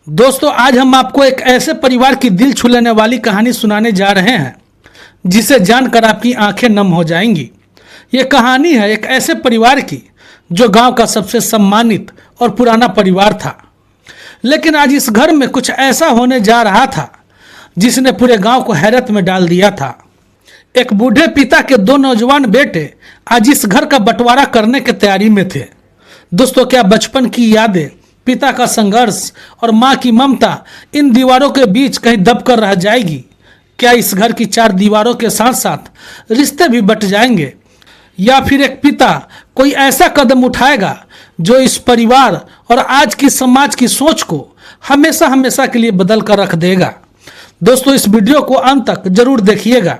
दोस्तों, आज हम आपको एक ऐसे परिवार की दिल छू लेने वाली कहानी सुनाने जा रहे हैं जिसे जानकर आपकी आंखें नम हो जाएंगी। ये कहानी है एक ऐसे परिवार की जो गांव का सबसे सम्मानित और पुराना परिवार था। लेकिन आज इस घर में कुछ ऐसा होने जा रहा था जिसने पूरे गांव को हैरत में डाल दिया था। एक बूढ़े पिता के दो नौजवान बेटे आज इस घर का बंटवारा करने की तैयारी में थे। दोस्तों, क्या बचपन की यादें, पिता का संघर्ष और माँ की ममता इन दीवारों के बीच कहीं दब कर रह जाएगी? क्या इस घर की चार दीवारों के साथ साथ रिश्ते भी बट जाएंगे, या फिर एक पिता कोई ऐसा कदम उठाएगा जो इस परिवार और आज की समाज की सोच को हमेशा हमेशा के लिए बदल कर रख देगा? दोस्तों, इस वीडियो को अंत तक जरूर देखिएगा,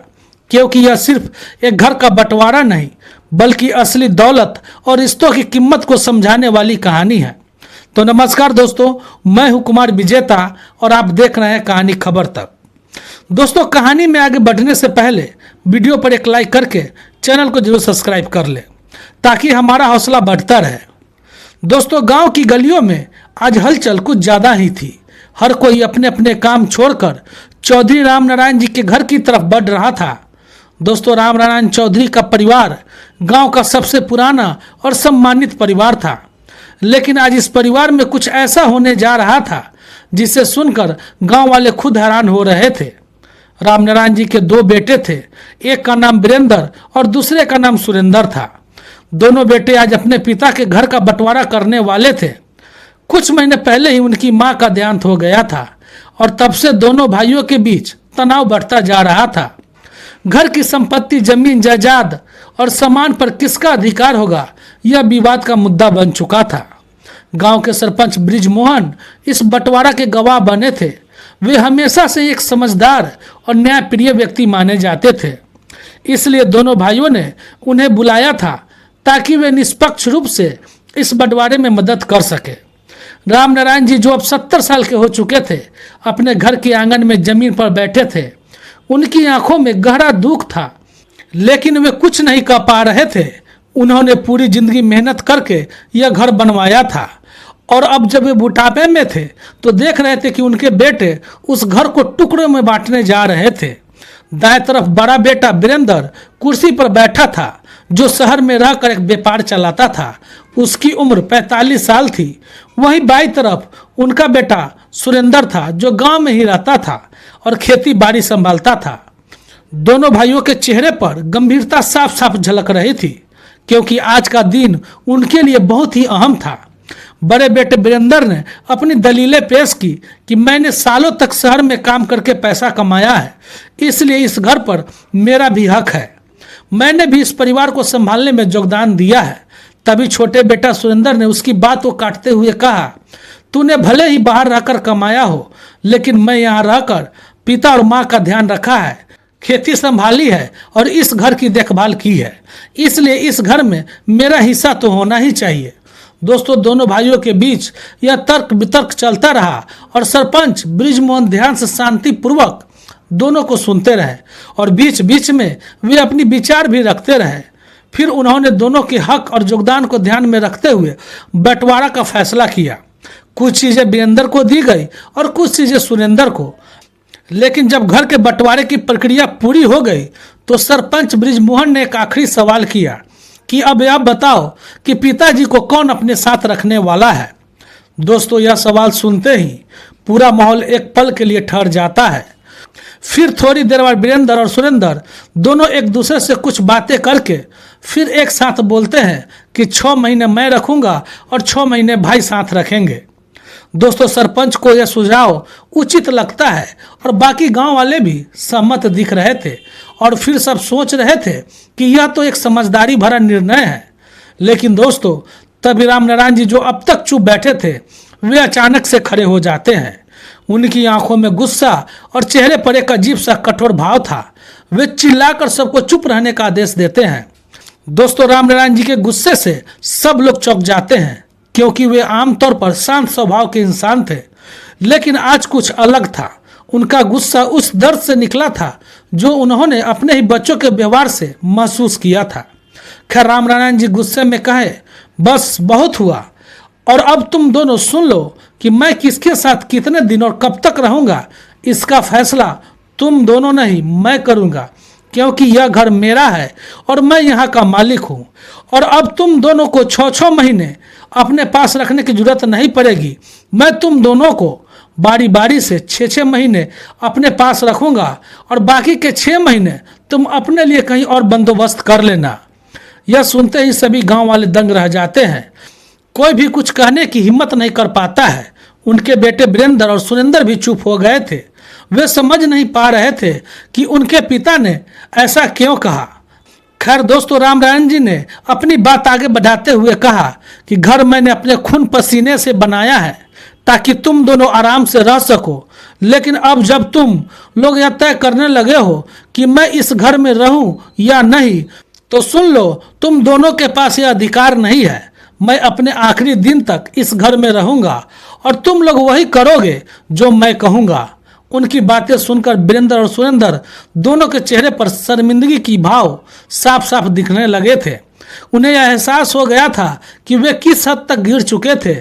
क्योंकि यह सिर्फ एक घर का बंटवारा नहीं बल्कि असली दौलत और रिश्तों की कीमत को समझाने वाली कहानी है। तो नमस्कार दोस्तों, मैं हूं कुमार विजेता और आप देख रहे हैं कहानी खबर तक। दोस्तों, कहानी में आगे बढ़ने से पहले वीडियो पर एक लाइक करके चैनल को जरूर सब्सक्राइब कर ले ताकि हमारा हौसला बढ़ता रहे। दोस्तों, गांव की गलियों में आज हलचल कुछ ज़्यादा ही थी। हर कोई अपने अपने काम छोड़कर चौधरी रामनारायण जी के घर की तरफ बढ़ रहा था। दोस्तों, रामनारायण चौधरी का परिवार गांव का सबसे पुराना और सम्मानित परिवार था। लेकिन आज इस परिवार में कुछ ऐसा होने जा रहा था जिसे सुनकर गांव वाले खुद हैरान हो रहे थे। रामनारायण जी के दो बेटे थे, एक का नाम वीरेंद्र और दूसरे का नाम सुरेंद्र था। दोनों बेटे आज अपने पिता के घर का बंटवारा करने वाले थे। कुछ महीने पहले ही उनकी मां का देहांत हो गया था और तब से दोनों भाइयों के बीच तनाव बढ़ता जा रहा था। घर की संपत्ति, जमीन जायदाद और सामान पर किसका अधिकार होगा, यह विवाद का मुद्दा बन चुका था। गांव के सरपंच बृजमोहन इस बंटवारा के गवाह बने थे। वे हमेशा से एक समझदार और न्यायप्रिय व्यक्ति माने जाते थे, इसलिए दोनों भाइयों ने उन्हें बुलाया था ताकि वे निष्पक्ष रूप से इस बंटवारे में मदद कर सके। रामनारायण जी, जो अब 70 साल के हो चुके थे, अपने घर के आंगन में जमीन पर बैठे थे। उनकी आंखों में गहरा दुख था, लेकिन वे कुछ नहीं कर पा रहे थे। उन्होंने पूरी जिंदगी मेहनत करके यह घर बनवाया था और अब जब वे बुढ़ापे में थे तो देख रहे थे कि उनके बेटे उस घर को टुकड़ों में बांटने जा रहे थे। दाएं तरफ बड़ा बेटा वीरेंद्र कुर्सी पर बैठा था, जो शहर में रहकर एक व्यापार चलाता था। उसकी उम्र 45 साल थी। वहीं बाईं तरफ उनका बेटा सुरेंद्र था, जो गांव में ही रहता था और खेती बाड़ी संभालता था। दोनों भाइयों के चेहरे पर गंभीरता साफ साफ झलक रही थी, क्योंकि आज का दिन उनके लिए बहुत ही अहम था। बड़े बेटे वीरेंद्र ने अपनी दलीलें पेश की कि मैंने सालों तक शहर में काम करके पैसा कमाया है, इसलिए इस घर पर मेरा भी हक है। मैंने भी इस परिवार को संभालने में योगदान दिया है। तभी छोटे बेटा सुरेंद्र ने उसकी बात को काटते हुए कहा, तूने भले ही बाहर रहकर कमाया हो, लेकिन मैं यहाँ रहकर पिता और माँ का ध्यान रखा है, खेती संभाली है और इस घर की देखभाल की है, इसलिए इस घर में मेरा हिस्सा तो होना ही चाहिए। दोस्तों, दोनों भाइयों के बीच यह तर्क वितर्क चलता रहा और सरपंच बृजमोहन ध्यान से शांतिपूर्वक दोनों को सुनते रहे और बीच बीच में वे अपनी विचार भी रखते रहे। फिर उन्होंने दोनों के हक और योगदान को ध्यान में रखते हुए बंटवारा का फैसला किया। कुछ चीज़ें वीरेंद्र को दी गई और कुछ चीज़ें सुरेंद्र को। लेकिन जब घर के बंटवारे की प्रक्रिया पूरी हो गई तो सरपंच बृजमोहन ने एक आखिरी सवाल किया कि अब आप बताओ कि पिताजी को कौन अपने साथ रखने वाला है। दोस्तों, यह सवाल सुनते ही पूरा माहौल एक पल के लिए ठहर जाता है। फिर थोड़ी देर बाद वीरेंद्र और सुरेंद्र दोनों एक दूसरे से कुछ बातें करके फिर एक साथ बोलते हैं कि 6 महीने मैं रखूंगा और 6 महीने भाई साथ रखेंगे। दोस्तों, सरपंच को यह सुझाव उचित लगता है और बाकी गांव वाले भी सहमत दिख रहे थे और फिर सब सोच रहे थे कि यह तो एक समझदारी भरा निर्णय है। लेकिन दोस्तों, तभी रामनारायण जी, जो अब तक चुप बैठे थे, वे अचानक से खड़े हो जाते हैं। उनकी आंखों में गुस्सा और चेहरे पर एक अजीब सा कठोर भाव था। वे चिल्लाकर सबको चुप रहने का आदेश देते हैं। दोस्तों, रामनारायण जी के गुस्से से सब लोग चौंक जाते हैं, क्योंकि वे आमतौर पर शांत स्वभाव के इंसान थे। लेकिन आज कुछ अलग था। उनका गुस्सा उस दर्द से निकला था जो उन्होंने अपने ही बच्चों के व्यवहार से महसूस किया था। खैर, रामनारायण जी गुस्से में कहे, बस बहुत हुआ और अब तुम दोनों सुन लो कि मैं किसके साथ कितने दिन और कब तक रहूँगा, इसका फैसला तुम दोनों नहीं मैं करूँगा, क्योंकि यह घर मेरा है और मैं यहाँ का मालिक हूँ। और अब तुम दोनों को 6-6 महीने अपने पास रखने की जरूरत नहीं पड़ेगी। मैं तुम दोनों को बारी बारी से 6-6 महीने अपने पास रखूँगा और बाकी के 6 महीने तुम अपने लिए कहीं और बंदोबस्त कर लेना। यह सुनते ही सभी गांव वाले दंग रह जाते हैं। कोई भी कुछ कहने की हिम्मत नहीं कर पाता है। उनके बेटे वीरेंद्र और सुरेंद्र भी चुप हो गए थे। वे समझ नहीं पा रहे थे कि उनके पिता ने ऐसा क्यों कहा। खैर दोस्तों, राम नारायण जी ने अपनी बात आगे बढ़ाते हुए कहा कि घर मैंने अपने खून पसीने से बनाया है ताकि तुम दोनों आराम से रह सको, लेकिन अब जब तुम लोग यह तय करने लगे हो कि मैं इस घर में रहूं या नहीं, तो सुन लो, तुम दोनों के पास यह अधिकार नहीं है। मैं अपने आखिरी दिन तक इस घर में रहूंगा और तुम लोग वही करोगे जो मैं कहूँगा। उनकी बातें सुनकर वीरेंद्र और सुरेंद्र दोनों के चेहरे पर शर्मिंदगी की भाव साफ साफ दिखने लगे थे। उन्हें यह एहसास हो गया था कि वे किस हद तक गिर चुके थे।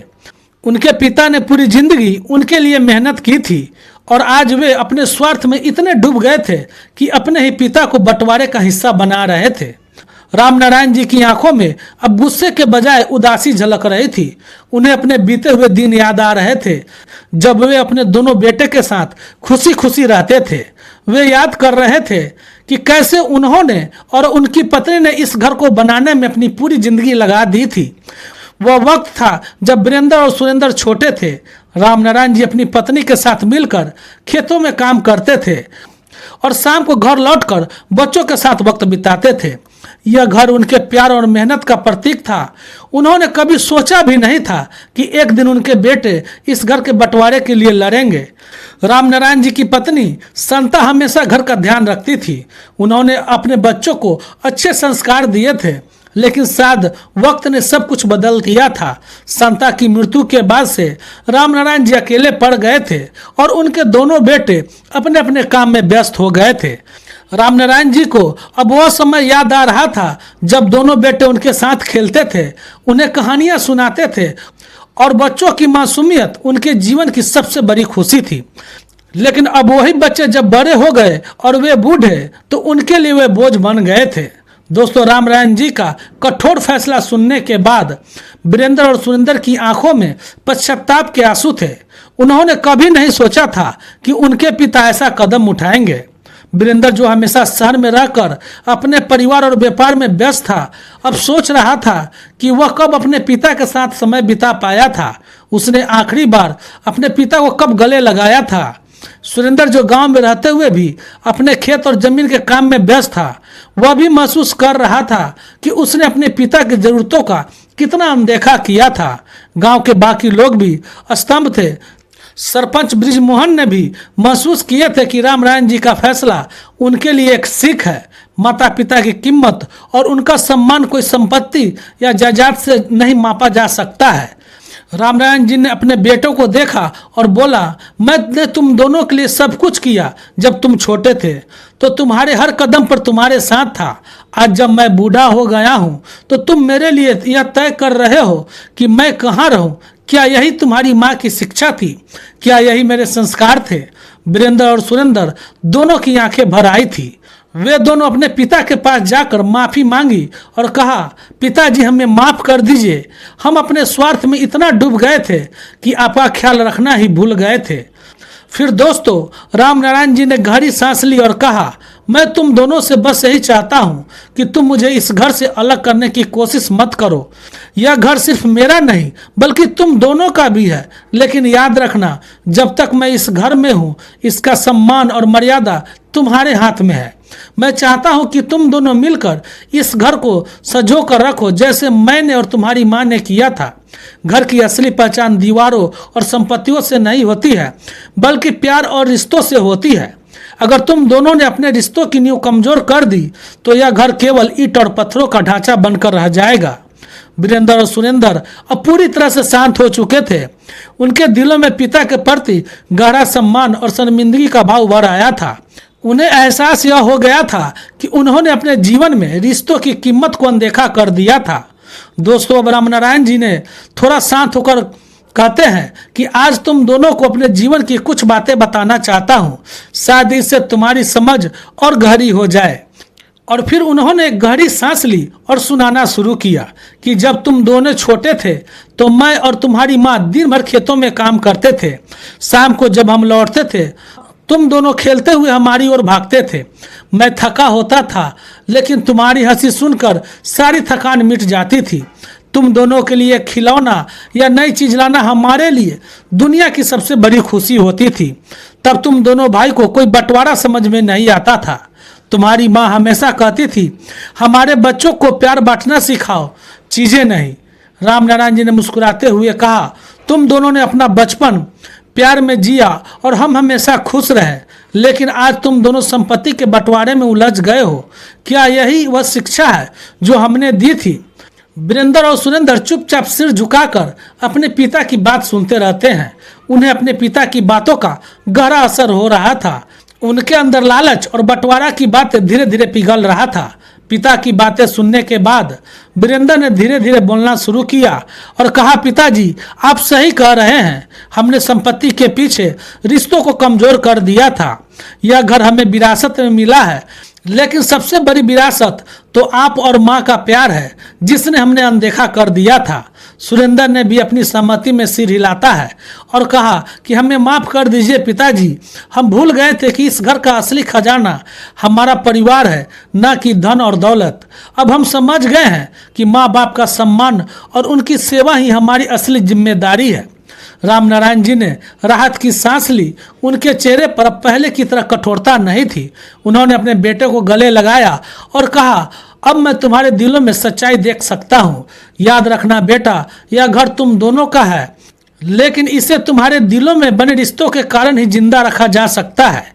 उनके पिता ने पूरी जिंदगी उनके लिए मेहनत की थी और आज वे अपने स्वार्थ में इतने डूब गए थे कि अपने ही पिता को बंटवारे का हिस्सा बना रहे थे। राम नारायण जी की आंखों में अब गुस्से के बजाय उदासी झलक रही थी। उन्हें अपने बीते हुए दिन याद आ रहे थे जब वे अपने दोनों बेटे के साथ खुशी खुशी रहते थे। वे याद कर रहे थे कि कैसे उन्होंने और उनकी पत्नी ने इस घर को बनाने में अपनी पूरी जिंदगी लगा दी थी। वह वक्त था जब वीरेंद्र और सुरेंद्र छोटे थे। राम नारायण जी अपनी पत्नी के साथ मिलकर खेतों में काम करते थे और शाम को घर लौटकर बच्चों के साथ वक्त बिताते थे। यह घर उनके प्यार और मेहनत का प्रतीक था। उन्होंने कभी सोचा भी नहीं था कि एक दिन उनके बेटे इस घर के बंटवारे के लिए लड़ेंगे। राम नारायण जी की पत्नी संता हमेशा घर का ध्यान रखती थी। उन्होंने अपने बच्चों को अच्छे संस्कार दिए थे, लेकिन शायद वक्त ने सब कुछ बदल दिया था। संता की मृत्यु के बाद से राम नारायण जी अकेले पड़ गए थे और उनके दोनों बेटे अपने अपने काम में व्यस्त हो गए थे। राम नारायण जी को अब वह समय याद आ रहा था जब दोनों बेटे उनके साथ खेलते थे, उन्हें कहानियां सुनाते थे और बच्चों की मासूमियत उनके जीवन की सबसे बड़ी खुशी थी। लेकिन अब वही बच्चे जब बड़े हो गए और वे बूढ़े, तो उनके लिए वे बोझ बन गए थे। दोस्तों, राम नारायण जी का कठोर फैसला सुनने के बाद वीरेंद्र और सुरेंद्र की आंखों में पश्चाताप के आंसू थे। उन्होंने कभी नहीं सोचा था कि उनके पिता ऐसा कदम उठाएंगे। वीरेंद्र, जो हमेशा शहर में रहकर अपने परिवार और व्यापार में व्यस्त था, अब सोच रहा था कि वह कब अपने पिता के साथ समय बिता पाया था। उसने आखिरी बार अपने पिता को कब गले लगाया था। सुरेंद्र, जो गांव में रहते हुए भी अपने खेत और जमीन के काम में व्यस्त था, वह भी महसूस कर रहा था कि उसने अपने पिता की जरूरतों का कितना अनदेखा किया था। गांव के बाकी लोग भी स्तंभ थे। सरपंच ब्रिजमोहन ने भी महसूस किए थे कि राम नारायण जी का फैसला उनके लिए एक सीख है। माता पिता की कीमत और उनका सम्मान कोई संपत्ति या जायदाद से नहीं मापा जा सकता है। राम नारायण जी ने अपने बेटों को देखा और बोला, मैंने तुम दोनों के लिए सब कुछ किया। जब तुम छोटे थे तो तुम्हारे हर कदम पर तुम्हारे साथ था। आज जब मैं बूढ़ा हो गया हूँ तो तुम मेरे लिए यह तय कर रहे हो कि मैं कहाँ रहूँ। क्या यही तुम्हारी माँ की शिक्षा थी? क्या यही मेरे संस्कार थे? वीरेंद्र और सुरेंद्र दोनों की आंखें भर आई थी। वे दोनों अपने पिता के पास जाकर माफ़ी मांगी और कहा, पिताजी हमें माफ़ कर दीजिए। हम अपने स्वार्थ में इतना डूब गए थे कि आपका ख्याल रखना ही भूल गए थे। फिर दोस्तों, राम नारायण जी ने गहरी सांस ली और कहा, मैं तुम दोनों से बस यही चाहता हूँ कि तुम मुझे इस घर से अलग करने की कोशिश मत करो। यह घर सिर्फ मेरा नहीं बल्कि तुम दोनों का भी है। लेकिन याद रखना, जब तक मैं इस घर में हूँ, इसका सम्मान और मर्यादा तुम्हारे हाथ में है। मैं चाहता हूँ कि तुम दोनों मिलकर इस घर को सजो कर रखो, जैसे मैंने और तुम्हारी माँ ने किया था। घर की असली पहचान दीवारों और संपत्तियों से नहीं होती है, बल्कि प्यार और रिश्तों से होती है। अगर तुम दोनों ने अपने रिश्तों की नींव कमजोर कर दी तो यह घर केवल ईंट और पत्थरों का ढांचा बनकर रह जाएगा। वीरेंद्र और सुरेंद्र अब पूरी तरह से शांत हो चुके थे। उनके दिलों में पिता के प्रति गहरा सम्मान और शर्मिंदगी का भाव भर आया था। उन्हें एहसास यह हो गया था कि उन्होंने अपने जीवन में रिश्तों की कीमत को अनदेखा कर दिया था। दोस्तों, अब राम नारायण जी ने थोड़ा शांत होकर कहते हैं कि आज तुम दोनों को अपने जीवन की कुछ बातें बताना चाहता हूँ, शायद इससे तुम्हारी समझ और गहरी हो जाए। और फिर उन्होंने एक गहरी सांस ली और सुनाना शुरू किया कि जब तुम दोनों छोटे थे तो मैं और तुम्हारी माँ दिन भर खेतों में काम करते थे। शाम को जब हम लौटते थे तुम दोनों खेलते हुए हमारी ओर भागते थे। मैं थका होता था, लेकिन तुम्हारी हंसी सुनकर सारी थकान मिट जाती थी। तुम दोनों के लिए खिलौना या नई चीज लाना हमारे लिए दुनिया की सबसे बड़ी खुशी होती थी। तब तुम दोनों भाई को कोई बंटवारा समझ में नहीं आता था। तुम्हारी माँ हमेशा कहती थी, हमारे बच्चों को प्यार बांटना सिखाओ, चीजें नहीं। रामनारायण जी ने मुस्कुराते हुए कहा, तुम दोनों ने अपना बचपन प्यार में जिया और हम हमेशा खुश रहे, लेकिन आज तुम दोनों संपत्ति के बंटवारे में उलझ गए हो। क्या यही वह शिक्षा है जो हमने दी थी? वीरेंद्र और सुरेंद्र चुपचाप सिर झुकाकर अपने पिता की बात सुनते रहते हैं। उन्हें अपने पिता की बातों का गहरा असर हो रहा था। उनके अंदर लालच और बंटवारा की बातें धीरे धीरे पिघल रहा था। पिता की बातें सुनने के बाद वीरेंद्र ने धीरे धीरे बोलना शुरू किया और कहा, पिताजी आप सही कह रहे हैं। हमने संपत्ति के पीछे रिश्तों को कमजोर कर दिया था। यह घर हमें विरासत में मिला है, लेकिन सबसे बड़ी विरासत तो आप और माँ का प्यार है, जिसने हमने अनदेखा कर दिया था। सुरेंद्र ने भी अपनी सहमति में सिर हिलाता है और कहा कि हमें माफ कर दीजिए पिताजी, हम भूल गए थे कि इस घर का असली खजाना हमारा परिवार है, न कि धन और दौलत। अब हम समझ गए हैं कि माँ बाप का सम्मान और उनकी सेवा ही हमारी असली जिम्मेदारी है। रामनारायण जी ने राहत की सांस ली। उनके चेहरे पर अब पहले की तरह कठोरता नहीं थी। उन्होंने अपने बेटे को गले लगाया और कहा, अब मैं तुम्हारे दिलों में सच्चाई देख सकता हूँ। याद रखना बेटा, यह घर तुम दोनों का है, लेकिन इसे तुम्हारे दिलों में बने रिश्तों के कारण ही जिंदा रखा जा सकता है।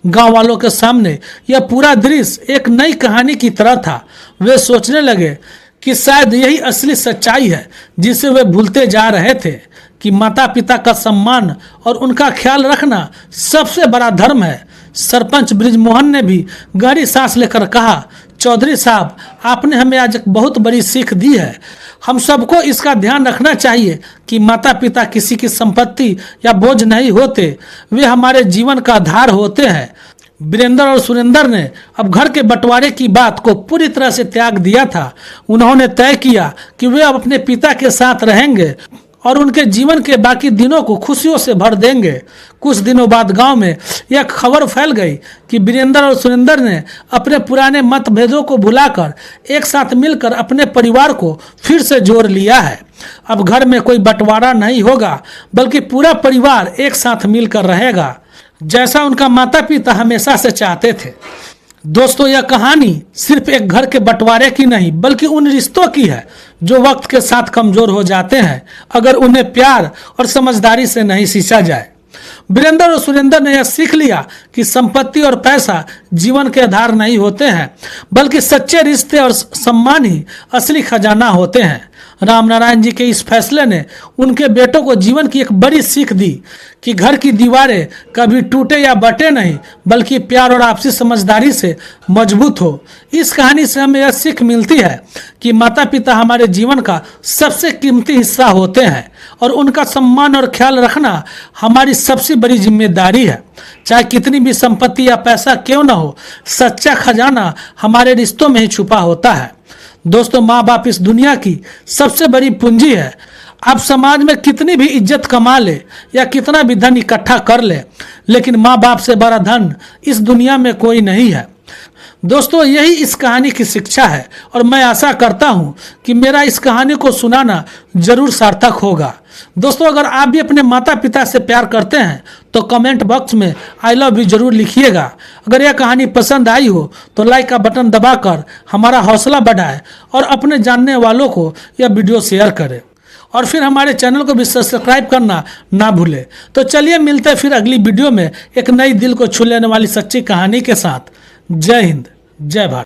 गांव वालों के सामने यह पूरा दृश्य एक नई कहानी की तरह था। वे सोचने लगे कि शायद यही असली सच्चाई है जिसे वे भूलते जा रहे थे, कि माता पिता का सम्मान और उनका ख्याल रखना सबसे बड़ा धर्म है। सरपंच ब्रिजमोहन ने भी गहरी सांस लेकर कहा, चौधरी साहब आपने हमें आज एक बहुत बड़ी सीख दी है। हम सबको इसका ध्यान रखना चाहिए कि माता पिता किसी की संपत्ति या बोझ नहीं होते, वे हमारे जीवन का आधार होते हैं। वीरेंद्र और सुरेंद्र ने अब घर के बंटवारे की बात को पूरी तरह से त्याग दिया था। उन्होंने तय किया कि वे अब अपने पिता के साथ रहेंगे और उनके जीवन के बाकी दिनों को खुशियों से भर देंगे। कुछ दिनों बाद गांव में यह खबर फैल गई कि वीरेंद्र और सुरेंद्र ने अपने पुराने मतभेदों को भुलाकर एक साथ मिलकर अपने परिवार को फिर से जोड़ लिया है। अब घर में कोई बंटवारा नहीं होगा, बल्कि पूरा परिवार एक साथ मिलकर रहेगा, जैसा उनका माता पिता हमेशा से चाहते थे। दोस्तों, यह कहानी सिर्फ एक घर के बंटवारे की नहीं, बल्कि उन रिश्तों की है जो वक्त के साथ कमजोर हो जाते हैं अगर उन्हें प्यार और समझदारी से नहीं सींचा जाए। वीरेंद्र और सुरेंद्र ने यह सीख लिया कि संपत्ति और पैसा जीवन के आधार नहीं होते हैं, बल्कि सच्चे रिश्ते और सम्मान ही असली खजाना होते हैं। रामनारायण जी के इस फैसले ने उनके बेटों को जीवन की एक बड़ी सीख दी कि घर की दीवारें कभी टूटे या बटे नहीं, बल्कि प्यार और आपसी समझदारी से मजबूत हो। इस कहानी से हमें यह सीख मिलती है कि माता पिता हमारे जीवन का सबसे कीमती हिस्सा होते हैं और उनका सम्मान और ख्याल रखना हमारी सबसे बड़ी जिम्मेदारी है। चाहे कितनी भी संपत्ति या पैसा क्यों न हो, सच्चा खजाना हमारे रिश्तों में ही छुपा होता है। दोस्तों, माँ बाप इस दुनिया की सबसे बड़ी पूंजी है। आप समाज में कितनी भी इज्जत कमा ले या कितना भी धन इकट्ठा कर ले, लेकिन माँ बाप से बड़ा धन इस दुनिया में कोई नहीं है। दोस्तों, यही इस कहानी की शिक्षा है और मैं आशा करता हूँ कि मेरा इस कहानी को सुनाना जरूर सार्थक होगा। दोस्तों, अगर आप भी अपने माता पिता से प्यार करते हैं तो कमेंट बॉक्स में आई लव यू जरूर लिखिएगा। अगर यह कहानी पसंद आई हो तो लाइक का बटन दबाकर हमारा हौसला बढ़ाएं और अपने जानने वालों को यह वीडियो शेयर करें और फिर हमारे चैनल को भी सब्सक्राइब करना ना भूलें। तो चलिए मिलते हैं फिर अगली वीडियो में एक नई दिल को छू लेने वाली सच्ची कहानी के साथ। जय हिंद, जय भारत।